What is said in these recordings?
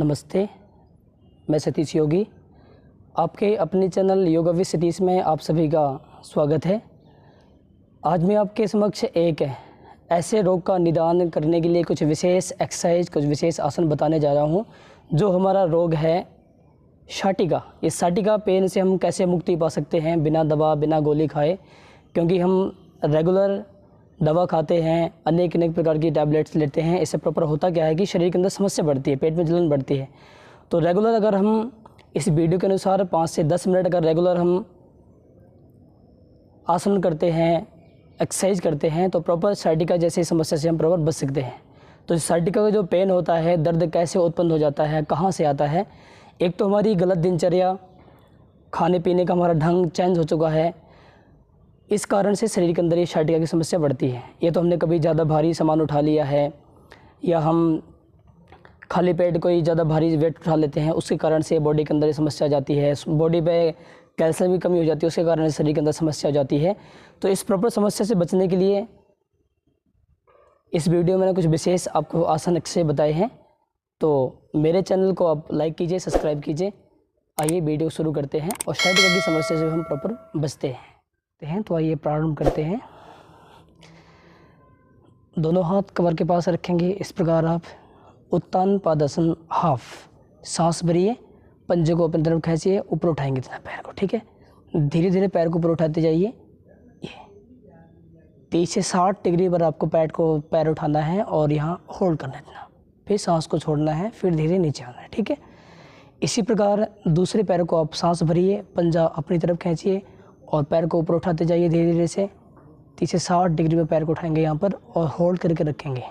नमस्ते, मैं सतीश योगी। आपके अपने चैनल योगा विद सतीश में आप सभी का स्वागत है। आज मैं आपके समक्ष एक ऐसे रोग का निदान करने के लिए कुछ विशेष एक्सरसाइज, कुछ विशेष आसन बताने जा रहा हूँ। जो हमारा रोग है साटिका, इस साटिका पेन से हम कैसे मुक्ति पा सकते हैं बिना दवा, बिना गोली खाए। क्योंकि हम रेगुलर दवा खाते हैं, अनेक प्रकार की टैबलेट्स लेते हैं। इससे प्रॉपर होता क्या है कि शरीर के अंदर समस्या बढ़ती है, पेट में जलन बढ़ती है। तो रेगुलर अगर हम इस वीडियो के अनुसार 5 से 10 मिनट अगर रेगुलर हम आसन करते हैं, एक्सरसाइज करते हैं, तो प्रॉपर साइटिका जैसी समस्या से हम प्रॉपर बच सकते हैं। तो साइटिका का जो पेन होता है, दर्द कैसे उत्पन्न हो जाता है, कहाँ से आता है? एक तो हमारी गलत दिनचर्या, खाने पीने का हमारा ढंग चेंज हो चुका है, इस कारण से शरीर के अंदर ये साइटिका की समस्या बढ़ती है। ये तो हमने कभी ज़्यादा भारी सामान उठा लिया है, या हम खाली पेट कोई ज़्यादा भारी वेट उठा लेते हैं, उसके कारण से बॉडी के अंदर ये समस्या आ जाती है। बॉडी पे कैल्शियम की कमी हो जाती है, उसके कारण शरीर के अंदर समस्या हो जाती है। तो इस प्रॉपर समस्या से बचने के लिए इस वीडियो में मैंने कुछ विशेष आपको आसन एक्सरसाइज बताए हैं। तो मेरे चैनल को आप लाइक कीजिए, सब्सक्राइब कीजिए। आइए वीडियो शुरू करते हैं और साइटिका की समस्या से हम प्रॉपर बचते हैं। तो आइए प्रारंभ करते हैं। दोनों हाथ कमर के पास रखेंगे। इस प्रकार आप उत्तान पादासन हाफ, सांस भरिए, पंजे को अपनी तरफ खींचिए, ऊपर उठाएंगे इतना पैर को, ठीक है। धीरे धीरे पैर को ऊपर उठाते जाइए। ये 30 से 60 डिग्री पर आपको पैर उठाना है और यहाँ होल्ड करना है इतना, फिर सांस को छोड़ना है, फिर धीरे नीचे आना है, ठीक है। इसी प्रकार दूसरे पैर को आप सांस भरिए, पंजा अपनी तरफ खींचिए और पैर को ऊपर उठाते जाइए धीरे धीरे से। 30 से 60 डिग्री में पैर को उठाएंगे यहाँ पर और होल्ड करके रखेंगे,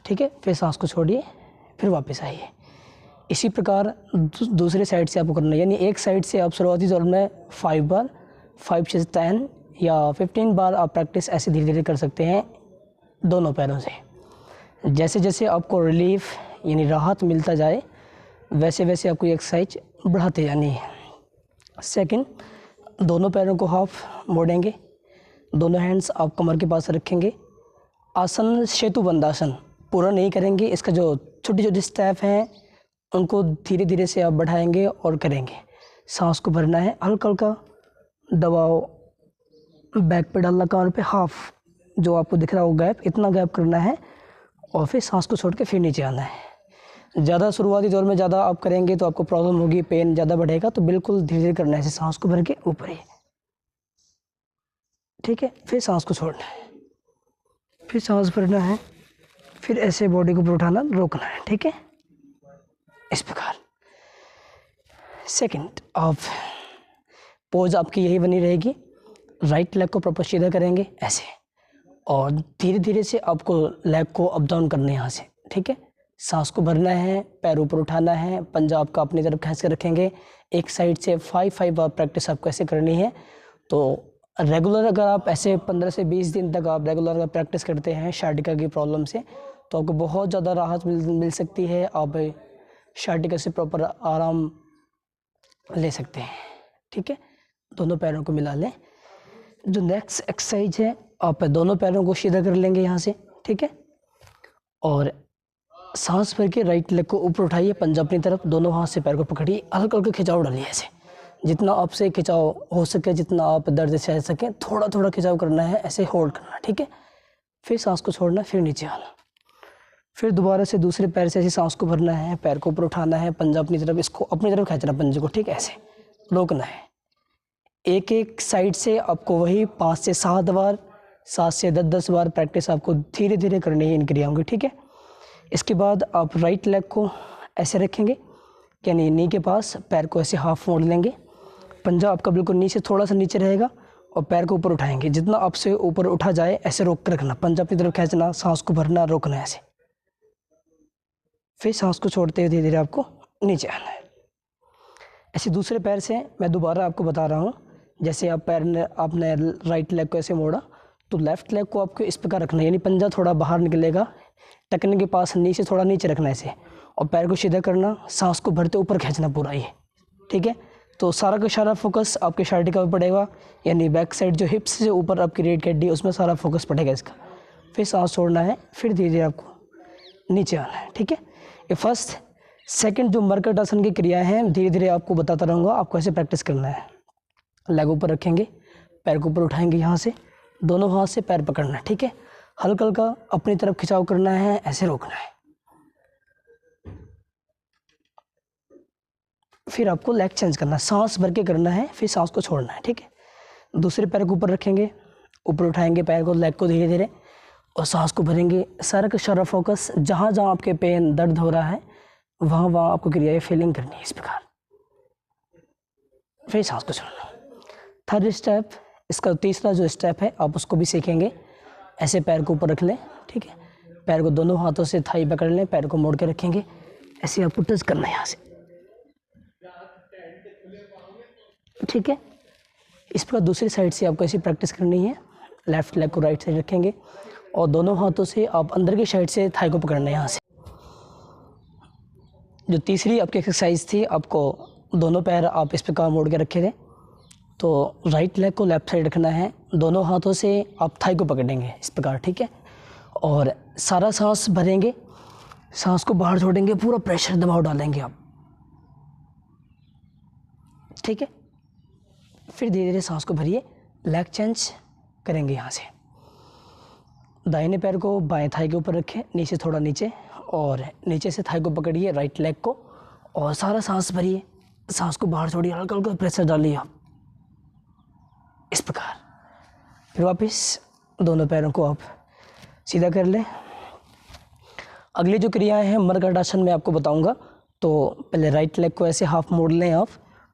ठीक है। फिर सांस को छोड़िए, फिर वापस आइए। इसी प्रकार दूसरे साइड से आपको करना है, यानी एक साइड से आप शुरुआती दौर में 5 बार, 5 से 10 या 15 बार आप प्रैक्टिस ऐसे धीरे धीरे कर सकते हैं दोनों पैरों से। जैसे जैसे आपको रिलीफ यानी राहत मिलता जाए, वैसे वैसे आपको एक्सरसाइज बढ़ाते जानी है। सेकंड, दोनों पैरों को हाफ मोड़ेंगे, दोनों हैंड्स आप कमर के पास रखेंगे। आसन सेतुबंधासन पूरा नहीं करेंगे, इसका जो छोटी छोटी स्टेप हैं उनको धीरे धीरे से आप बढ़ाएंगे और करेंगे। सांस को भरना है, हल्का हल्का दबाओ, बैक पे डालना, कमर पे हाफ, जो आपको दिख रहा हो गैप, इतना गैप करना है और फिर सांस को छोड़ के फिर नीचे आना है। ज़्यादा शुरुआती दौर में ज़्यादा आप करेंगे तो आपको प्रॉब्लम होगी, पेन ज़्यादा बढ़ेगा। तो बिल्कुल धीरे धीरे करना है, ऐसे सांस को भर के ऊपर ही, ठीक है। फिर सांस को छोड़ना है, फिर सांस भरना है, फिर ऐसे बॉडी को ऊपर उठाना, रोकना है, ठीक है। इस प्रकार सेकंड आप पोज आपकी यही बनी रहेगी। राइट लेग को प्रॉपर सीधा करेंगे ऐसे, और धीरे धीरे से आपको लेग को अप डाउन करना है यहाँ से, ठीक है। सांस को भरना है, पैर ऊपर उठाना है, पंजा आपका अपनी तरफ खींच के रखेंगे। एक साइड से 5 बार प्रैक्टिस आपको ऐसे करनी है। तो रेगुलर अगर आप ऐसे 15 से 20 दिन तक आप रेगुलर अगर प्रैक्टिस करते हैं साटिका की प्रॉब्लम से, तो आपको बहुत ज़्यादा राहत मिल सकती है। आप साटिका से प्रॉपर आराम ले सकते हैं, ठीक है। दोनों पैरों को मिला लें। जो नेक्स्ट एक्सरसाइज है, आप दोनों पैरों को सीधा कर लेंगे यहाँ से, ठीक है। और सांस भर के राइट लेग को ऊपर उठाइए, पंजा अपनी तरफ, दोनों हाथ से पैर को पकड़िए, हल्का हल्का खिंचाव डालिए ऐसे, जितना आपसे खिंचाव हो सके, जितना आप दर्द से सह सकें, थोड़ा थोड़ा खिंचाव करना है, ऐसे होल्ड करना, ठीक है। फिर सांस को छोड़ना, फिर नीचे आना, फिर दोबारा से दूसरे पैर से ऐसे सांस को भरना है, पैर को ऊपर उठाना है, पंजा अपनी तरफ, इसको अपनी तरफ खींचना पंजे को, ठीक है, ऐसे रोकना है। एक एक साइड से आपको वही 5 से 7 बार, 7 से 10 बार प्रैक्टिस आपको धीरे धीरे करनी है इन क्रियाओं की, ठीक है। इसके बाद आप राइट लेग को ऐसे रखेंगे, यानी नी के पास, पैर को ऐसे हाफ मोड़ लेंगे, पंजा आपका बिल्कुल नीचे, थोड़ा सा नीचे रहेगा, और पैर को ऊपर उठाएंगे। जितना आपसे ऊपर उठा जाए ऐसे रोक कर रखना, पंजा अपनी तरफ खींचना, सांस को भरना, रोकना है ऐसे। फिर सांस को छोड़ते हुए धीरे धीरे आपको नीचे आना है। ऐसे दूसरे पैर से मैं दोबारा आपको बता रहा हूँ। जैसे आप आपने राइट लेग को ऐसे मोड़ा, तो लेफ्ट लेग को आपको इस प्रकार रखना है, यानी पंजा थोड़ा बाहर निकलेगा, टखने के पास नीचे थोड़ा नीचे रखना है ऐसे, और पैर को सीधा करना, सांस को भरते ऊपर खींचना पूरा ये, ठीक है। तो सारा का सारा फोकस आपके साटिका पर पड़ेगा, यानी बैक साइड जो हिप्स से ऊपर आपकी रीढ़ की हड्डी, उसमें सारा फोकस पड़ेगा इसका। फिर सांस छोड़ना है, फिर धीरे धीरे आपको नीचे आना है, ठीक है। ये फर्स्ट सेकंड जो मरकट आसन की क्रियाएं हैं धीरे धीरे आपको बताता रहूँगा, आपको ऐसे प्रैक्टिस करना है। लेग ऊपर रखेंगे, पैर को ऊपर उठाएंगे, यहाँ से दोनों हाथ से पैर पकड़ना है, ठीक है। हल्का हल्का अपनी तरफ खिंचाव करना है, ऐसे रोकना है। फिर आपको लेग चेंज करना है, सांस भर के करना है, फिर सांस को छोड़ना है, ठीक है। दूसरे पैर को ऊपर रखेंगे, ऊपर उठाएंगे पैर को, लेग को धीरे धीरे, और सांस को भरेंगे। सारा का सारा फोकस जहाँ जहाँ आपके पेन दर्द हो रहा है वहाँ वहाँ आपको क्रियाएं फीलिंग करनी है इस प्रकार। फिर सांस को छोड़ना। थर्ड स्टेप, इसका तीसरा जो स्टेप है आप उसको भी सीखेंगे। ऐसे पैर को ऊपर रख लें, ठीक है। पैर को दोनों हाथों से थाई पकड़ लें, पैर को मोड़ के रखेंगे, ऐसे आपको टच करना है यहाँ से, ठीक है। इस प्रकार दूसरी साइड से आपको ऐसी प्रैक्टिस करनी है। लेफ्ट लेग को राइट साइड रखेंगे और दोनों हाथों से आप अंदर की साइड से थाई को पकड़ना है यहाँ से। जो तीसरी आपकी एक्सरसाइज थी, आपको दोनों पैर आप इस प्रकार मोड़ के रखे थे, तो राइट लेग को लेफ्ट साइड रखना है, दोनों हाथों से आप थाई को पकड़ेंगे इस प्रकार, ठीक है। और सारा सांस भरेंगे, सांस को बाहर छोड़ेंगे, पूरा प्रेशर दबाव डालेंगे आप, ठीक है। फिर धीरे धीरे सांस को भरिए, लेग चेंज करेंगे यहाँ से। दाहिने पैर को बाएं थाई के ऊपर रखें, नीचे थोड़ा नीचे, और नीचे से थाई को पकड़िए राइट लेग को, और सारा सांस भरिए, सांस को बाहर छोड़िए, हल्का हल्का प्रेशर डालिए आप इस प्रकार। फिर वापस दोनों पैरों को आप सीधा कर लें। अगली जो क्रियाएं हैं मरकट आसन में आपको बताऊंगा। तो पहले राइट लेग को ऐसे हाफ मोड़ लें आप,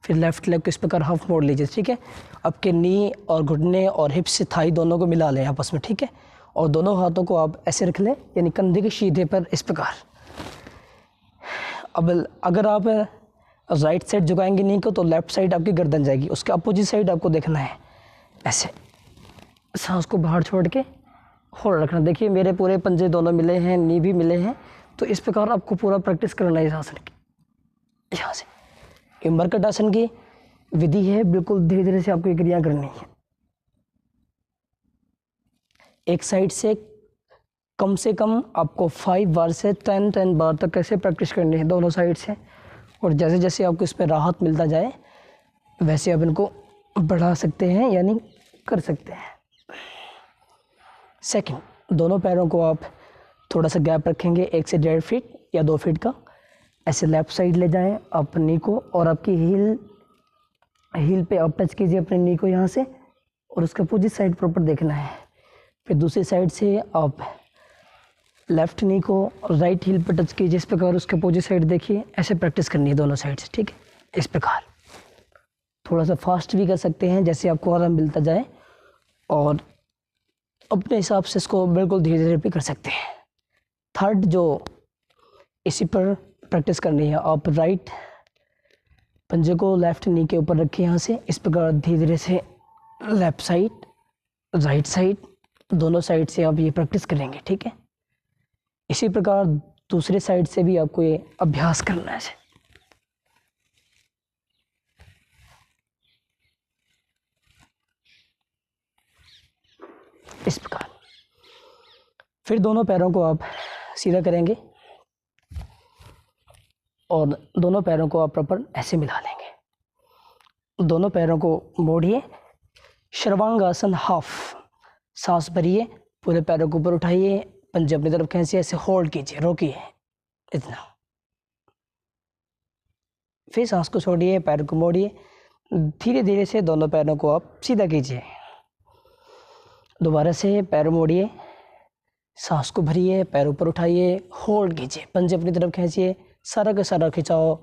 फिर लेफ्ट लेग को इस प्रकार हाफ मोड़ लीजिए, ठीक है। आपके नी और घुटने और हिप से थाई दोनों को मिला लें आपस में, ठीक है। और दोनों हाथों को आप ऐसे रख लें, यानी कंधे के सीधे पर इस प्रकार। अब अगर आप राइट साइड झुकाएंगे नी को तो लेफ्ट साइड आपकी गर्दन जाएगी, उसके अपोजिट साइड आपको देखना है, ऐसे सांस को बाहर छोड़ के होल्ड रखना। देखिए मेरे पूरे पंजे दोनों मिले हैं, नी भी मिले हैं, तो इस प्रकार आपको पूरा प्रैक्टिस करना है इस आसन की। यहाँ से ये मरकट आसन की विधि है, बिल्कुल धीरे धीरे से आपको ये क्रिया करनी है। एक साइड से कम आपको 5 बार से 10 बार तक कैसे प्रैक्टिस करनी है दोनों साइड से। और जैसे जैसे आपको इसमें राहत मिलता जाए वैसे आप इनको बढ़ा सकते हैं, यानी कर सकते हैं। सेकंड, दोनों पैरों को आप थोड़ा सा गैप रखेंगे, 1 से 1.5 फीट या 2 फीट का। ऐसे लेफ्ट साइड ले जाएं अपनी नी को, और आपकी हील पे आप टच कीजिए अपने नी को यहाँ से, और उसका अपोजिट साइड प्रॉपर देखना है। फिर दूसरी साइड से आप लेफ्ट नी को राइट हील पर टच कीजिए इस प्रकार, उसके अपोजिट साइड देखिए। ऐसे प्रैक्टिस करनी है दोनों साइड से, ठीक है। इस प्रकार थोड़ा सा फास्ट भी कर सकते हैं जैसे आपको आराम मिलता जाए, और अपने हिसाब से इसको बिल्कुल धीरे धीरे भी कर सकते हैं। थर्ड जो इसी पर प्रैक्टिस करनी है, आप राइट पंजे को लेफ्ट नी के ऊपर रखिए यहाँ से, इस प्रकार धीरे धीरे से लेफ्ट साइड राइट साइड दोनों साइड से आप ये प्रैक्टिस करेंगे, ठीक है। इसी प्रकार दूसरे साइड से भी आपको ये अभ्यास करना है इस प्रकार। फिर दोनों पैरों को आप सीधा करेंगे और दोनों पैरों को आप प्रॉपर ऐसे मिला लेंगे। दोनों पैरों को मोड़िए, सर्वांगासन हाफ, सांस भरिए, पूरे पैरों को ऊपर उठाइए, पंजे अपनी तरफ खींचिए, ऐसे होल्ड कीजिए, रोकिए इतना। फिर सांस को छोड़िए, पैर को मोड़िए, धीरे धीरे से दोनों पैरों को आप सीधा कीजिए। दोबारा से पैर मोड़िए, सांस को भरिए, पैर ऊपर उठाइए, होल्ड कीजिए, पंजे अपनी तरफ खींचिए, सारा का सारा खिंचाओ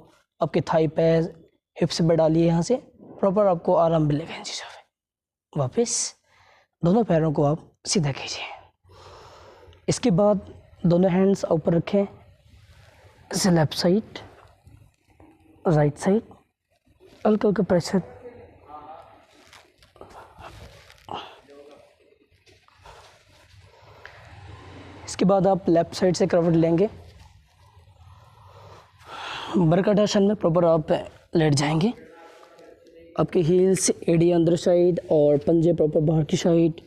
आपके थाई पैर हिप्स पे डालिए, यहाँ से प्रॉपर आपको आराम मिलेगा इन चीज़ों पे। वापस दोनों पैरों को आप सीधा कीजिए। इसके बाद दोनों हैंड्स ऊपर रखें, जैसे लेफ्ट साइड राइट साइड, हल्का हल्का प्रेशर। इसके बाद आप लेफ्ट साइड से करवट लेंगे, मरकट आसन में प्रॉपर आप लेट जाएंगे। आपके हील्स एड़ी अंदर साइड और पंजे प्रॉपर बाहर की साइड,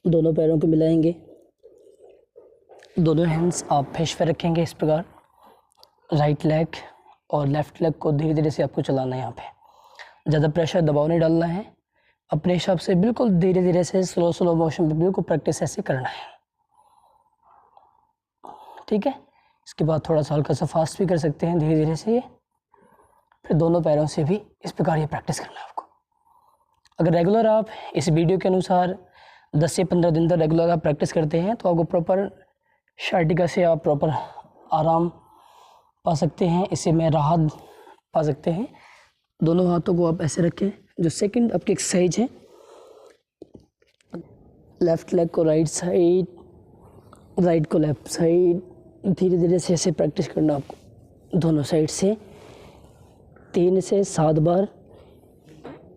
दोनों पैरों को मिलाएंगे। दोनों हैंड्स आप फेस पे रखेंगे इस प्रकार। राइट लेग और लेफ़्ट लेग को धीरे धीरे से आपको चलाना है। यहाँ पे ज़्यादा प्रेशर दबाव नहीं डालना है, अपने हिसाब से बिल्कुल धीरे धीरे से स्लो मोशन पे बिल्कुल प्रैक्टिस ऐसे करना है, ठीक है। इसके बाद थोड़ा सा हल्का सा फास्ट भी कर सकते हैं धीरे धीरे से ये। फिर दोनों पैरों से भी इस प्रकार ये प्रैक्टिस करना है आपको। अगर रेगुलर आप इस वीडियो के अनुसार 10 से 15 दिन तक रेगुलर आप प्रैक्टिस करते हैं तो आपको प्रॉपर शार्टिका से आप प्रॉपर आराम पा सकते हैं, इससे में राहत पा सकते हैं। दोनों हाथों को आप ऐसे रखें। जो सेकंड आपकी एक्सरसाइज है, लेफ़्ट लेग को राइट साइड, राइट को लेफ़्ट साइड, धीरे धीरे से ऐसे प्रैक्टिस करना आपको दोनों साइड से 3 से 7 बार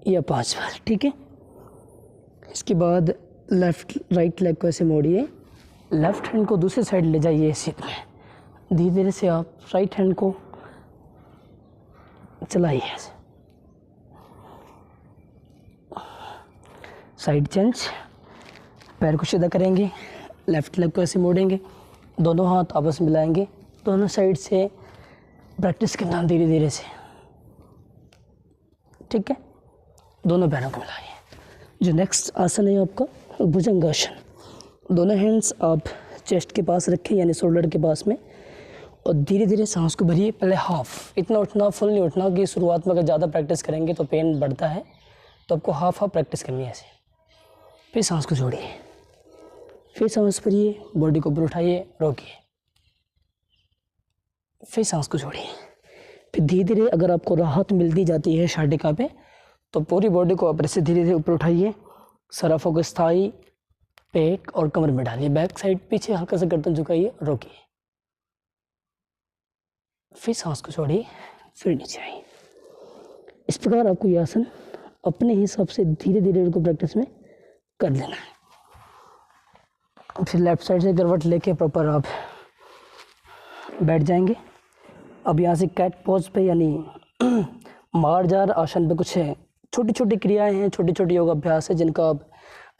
या 5 बार, ठीक है। इसके बाद राइट लेग को ऐसे मोड़िए, लेफ़्ट हैंड को दूसरी साइड ले जाइए सीट में, धीरे धीरे से आप राइट हैंड को चलाइए ऐसे। साइड चेंज, पैर को सीधा करेंगे, लेफ़्ट लेग को ऐसे मोड़ेंगे, दोनों हाथ आपस में मिलाएंगे, दोनों साइड से प्रैक्टिस करना धीरे धीरे से, ठीक है। दोनों पैरों को मिलाइए। जो नेक्स्ट आसन है आपका भुजंगासन। दोनों हैंड्स आप चेस्ट के पास रखें यानी शोल्डर के पास में, और धीरे धीरे सांस को भरिए। पहले हाफ, इतना उठना फुल नहीं उठना कि शुरुआत में अगर ज़्यादा प्रैक्टिस करेंगे तो पेन बढ़ता है, तो आपको हाफ प्रैक्टिस करनी है ऐसे। फिर सांस को छोड़िए, फिर सांस भरिए, बॉडी को ऊपर उठाइए, रोकिए, फिर सांस को छोड़िए। फिर धीरे धीरे अगर आपको राहत मिलती जाती है शार्टिका पे तो पूरी बॉडी को आप ऐसे धीरे धीरे ऊपर उठाइए, सारा फोकस थाई, पेट और कमर में डालिए, बैक साइड पीछे हल्का सा गर्दन झुकाइए, रोकिए, फिर सांस को छोड़िए, फिर नीचे आइए। इस प्रकार आपको ये आसन अपने हिसाब से धीरे धीरे इनको प्रैक्टिस में कर लेना है। फिर लेफ्ट साइड से करवट लेके प्रॉपर आप बैठ जाएंगे। अब यहाँ से कैट पोज पे यानी मार्जार आसन पे कुछ है छोटी छोटी क्रियाएं हैं, छोटी छोटी योग अभ्यास है जिनका आप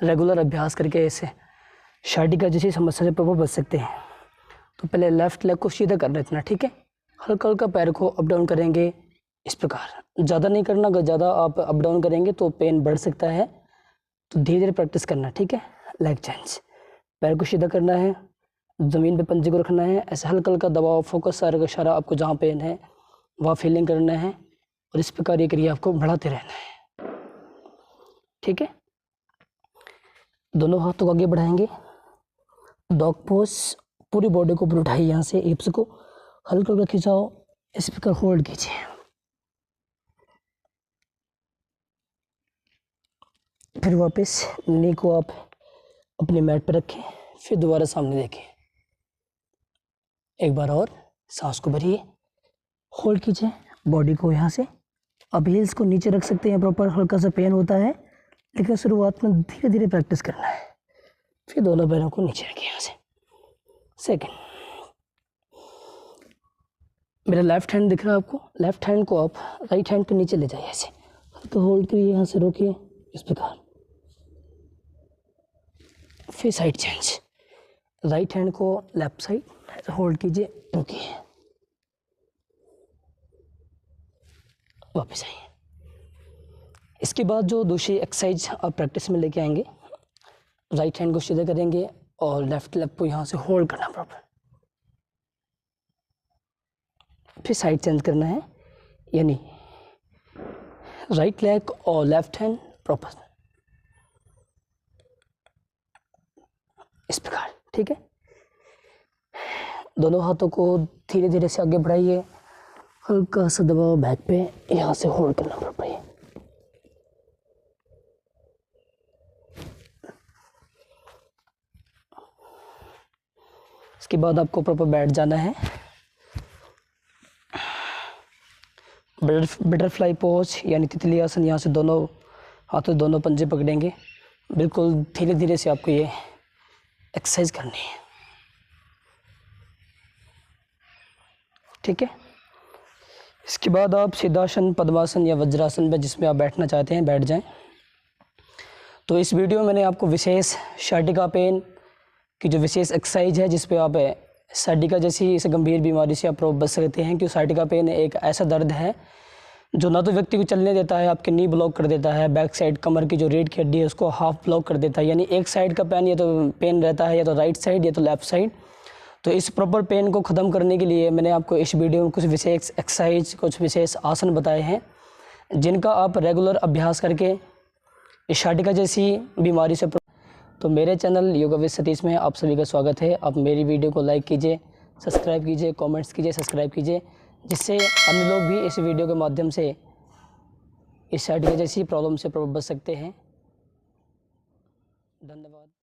रेगुलर अभ्यास करके ऐसे शार्टिका जैसी समस्या से प्रॉपर बच सकते हैं। तो पहले लेफ़्ट लेग को सीधा कर लेना, ठीक है। हल्का हल्का पैर को अप डाउन करेंगे इस प्रकार, ज़्यादा नहीं करना। अगर ज़्यादा आप अप डाउन करेंगे तो पेन बढ़ सकता है, तो धीरे धीरे प्रैक्टिस करना, ठीक है। लेग चेंज, पैर को सीधा करना है, ज़मीन पे पंजे को रखना है, ऐसे हल्का हल्का दबाव, फोकस सारा का सारा आपको जहाँ पेन है वहाँ फीलिंग करना है, और इस प्रकार ये क्रिया आपको बढ़ाते रहना है, ठीक है। दोनों हाथों को आगे बढ़ाएंगे, डॉग पोज, पूरी बॉडी को ऊपर उठाइए, यहाँ से हिप्स को हल्का हल्का खिंचाओ, इस प्रकार होल्ड कीजिए। फिर वापस नी को आप अपने मैट पर रखें, फिर दोबारा सामने देखें, एक बार और सांस को भरिए, होल्ड कीजिए बॉडी को यहाँ से। अब हील्स को नीचे रख सकते हैं प्रॉपर, हल्का सा पेन होता है लेकिन शुरुआत में धीरे धीरे प्रैक्टिस करना है। फिर दोनों पैरों को नीचे रखिए यहाँ से। सेकंड, मेरा लेफ्ट हैंड दिख रहा है आपको, लेफ्ट हैंड को आप राइट हैंड पे नीचे ले जाइए ऐसे, तो होल्ड करिए, यहाँ से रोकिए इस प्रकार। फिर साइड चेंज, राइट हैंड को लेफ्ट साइड होल्ड कीजिए, रोकिए, वापस आइए। इसके बाद जो दूसरी एक्सरसाइज आप प्रैक्टिस में लेके आएंगे, राइट हैंड को सीधा करेंगे और लेफ्ट लेग को यहाँ से होल्ड करना प्रॉपर, फिर साइड चेंज करना है, यानी राइट लेग और लेफ्ट हैंड प्रॉपर इस प्रकार, ठीक है। दोनों हाथों को धीरे धीरे से आगे बढ़ाइए, हल्का सा दबाव बैक पे, यहाँ से होल्ड करना पड़ता है। इसके बाद आपको प्रॉपर बैठ जाना है, बटरफ्लाई पोज यानी तितली आसन। यहाँ से दोनों हाथों दोनों पंजे पकड़ेंगे, बिल्कुल धीरे धीरे से आपको ये एक्सरसाइज करनी है, ठीक है। इसके बाद आप सिद्धासन, पद्मासन या वज्रासन में जिसमें आप बैठना चाहते हैं बैठ जाएं। तो इस वीडियो में मैंने आपको विशेष शार्टिका पेन, की जो विशेष एक्सरसाइज है जिस पे आप साइटिका जैसी इस गंभीर बीमारी से आप बच सकते हैं। कि साइटिका पेन एक ऐसा दर्द है जो ना तो व्यक्ति को चलने देता है, आपके नी ब्लॉक कर देता है, बैक साइड कमर की जो रीढ़ की हड्डी है उसको हाफ ब्लॉक कर देता है। यानी एक साइड का पेन या तो पेन रहता है या तो राइट साइड या तो लेफ्ट साइड। तो इस प्रॉपर पेन को ख़त्म करने के लिए मैंने आपको इस वीडियो में कुछ विशेष एक्सरसाइज, कुछ विशेष आसन बताए हैं जिनका आप रेगुलर अभ्यास करके इस साइटिका जैसी बीमारी से। तो मेरे चैनल योगा विद सतीश में आप सभी का स्वागत है। आप मेरी वीडियो को लाइक कीजिए, सब्सक्राइब कीजिए, कमेंट्स कीजिए, सब्सक्राइब कीजिए, जिससे अन्य लोग भी इस वीडियो के माध्यम से इस साइटिका जैसी प्रॉब्लम से बच सकते हैं। धन्यवाद।